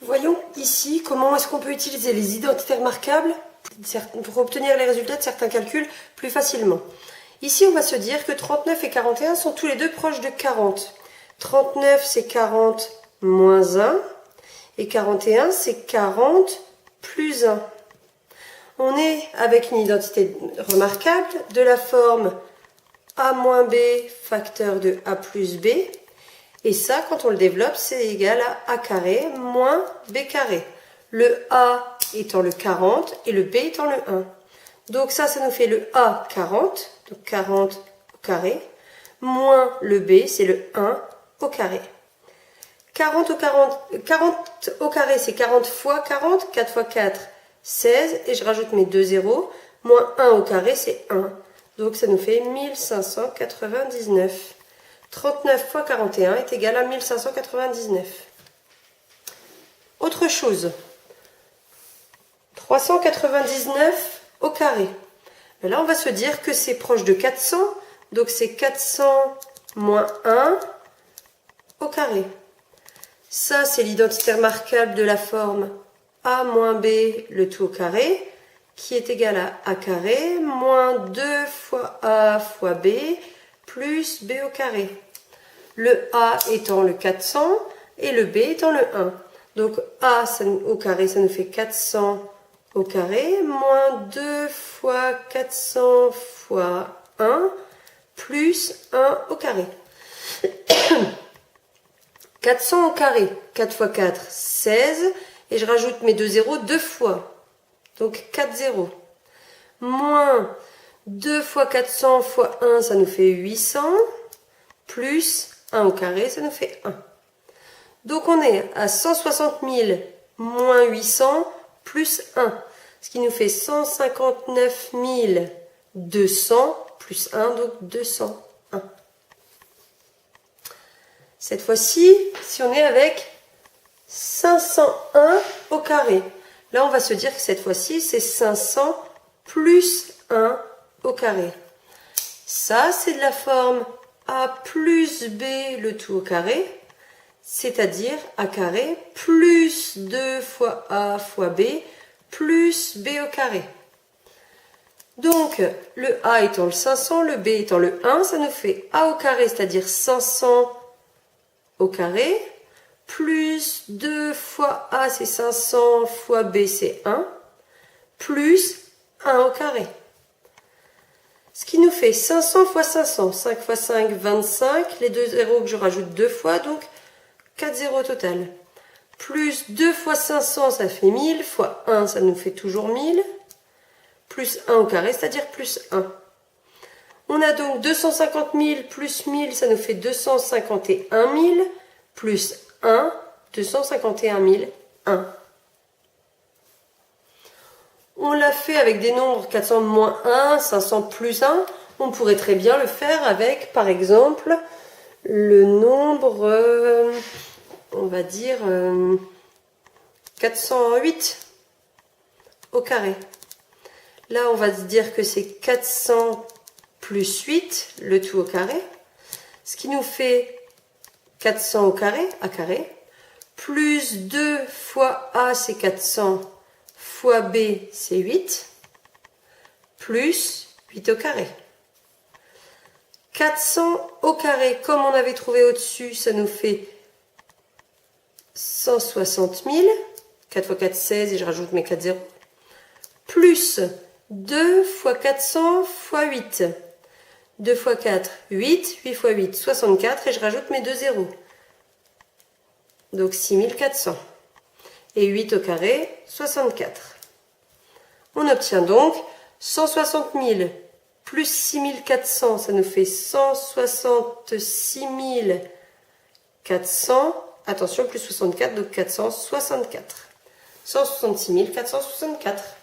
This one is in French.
Voyons ici comment est-ce qu'on peut utiliser les identités remarquables pour obtenir les résultats de certains calculs plus facilement. Ici, on va se dire que 39 et 41 sont tous les deux proches de 40. 39, c'est 40 moins 1. Et 41, c'est 40 plus 1. On est avec une identité remarquable de la forme a moins b facteur de a plus b. Et ça, quand on le développe, c'est égal à a carré moins b carré. Le a étant le 40 et le b étant le 1. Donc ça nous fait le a 40, donc 40 au carré, moins le b, c'est le 1 au carré. 40 au carré, c'est 40 fois 40, 4 fois 4, 16, et je rajoute mes deux zéros, moins 1 au carré, c'est 1. Donc ça nous fait 1599. 39 fois 41 est égal à 1599. Autre chose, 399 au carré. Et là, on va se dire que c'est proche de 400, donc c'est 400 moins 1 au carré. Ça, c'est l'identité remarquable de la forme a moins b, le tout au carré, qui est égal à a carré moins 2 fois a fois b plus b au carré. Le a étant le 400 et le b étant le 1. Donc a au carré, ça nous fait 400 au carré moins 2 fois 400 fois 1 plus 1 au carré. 400 au carré, 4 fois 4, 16, et je rajoute mes deux zéros deux fois, donc 4 zéros, moins 2 fois 400 fois 1, ça nous fait 800, plus 1 au carré, ça nous fait 1. Donc on est à 160 000 moins 800 plus 1, ce qui nous fait 159 200 plus 1, donc 201. Cette fois-ci, si on est avec 501 au carré, là on va se dire que cette fois-ci c'est 500 plus 1 au carré. Ça c'est de la forme a plus b le tout au carré, c'est-à-dire a carré plus 2 fois a fois b plus b au carré. Donc le a étant le 500, le b étant le 1, ça nous fait a au carré, c'est-à-dire 500 au carré, plus 2 fois a c'est 500 fois b c'est 1, plus 1 au carré. Ce qui nous fait 500 fois 500, 5 fois 5, 25, les deux zéros que je rajoute deux fois, donc 4 zéros au total. Plus 2 fois 500, ça fait 1000, fois 1, ça nous fait toujours 1000, plus 1 au carré, c'est-à-dire plus 1. On a donc 250 000 plus 1000, ça nous fait 251 000, plus 1, 251 001. On l'a fait avec des nombres 400 moins 1, 500 plus 1. On pourrait très bien le faire avec, par exemple, le nombre, on va dire, 408 au carré. Là, on va se dire que c'est 400 plus 8, le tout au carré, ce qui nous fait 400 au carré, a carré, plus 2 fois a, c'est 400, fois b, c'est 8, plus 8 au carré. 400 au carré, comme on avait trouvé au-dessus, ça nous fait 160 000, 4 fois 4, 16, et je rajoute mes 4 zéros, plus 2 fois 400 fois 8. 2 fois 4, 8, 8 fois 8, 64, et je rajoute mes deux zéros. Donc 6400. Et 8 au carré, 64. On obtient donc 160 000 plus 6400, ça nous fait 166 400. Attention, plus 64, donc 464. 166 464.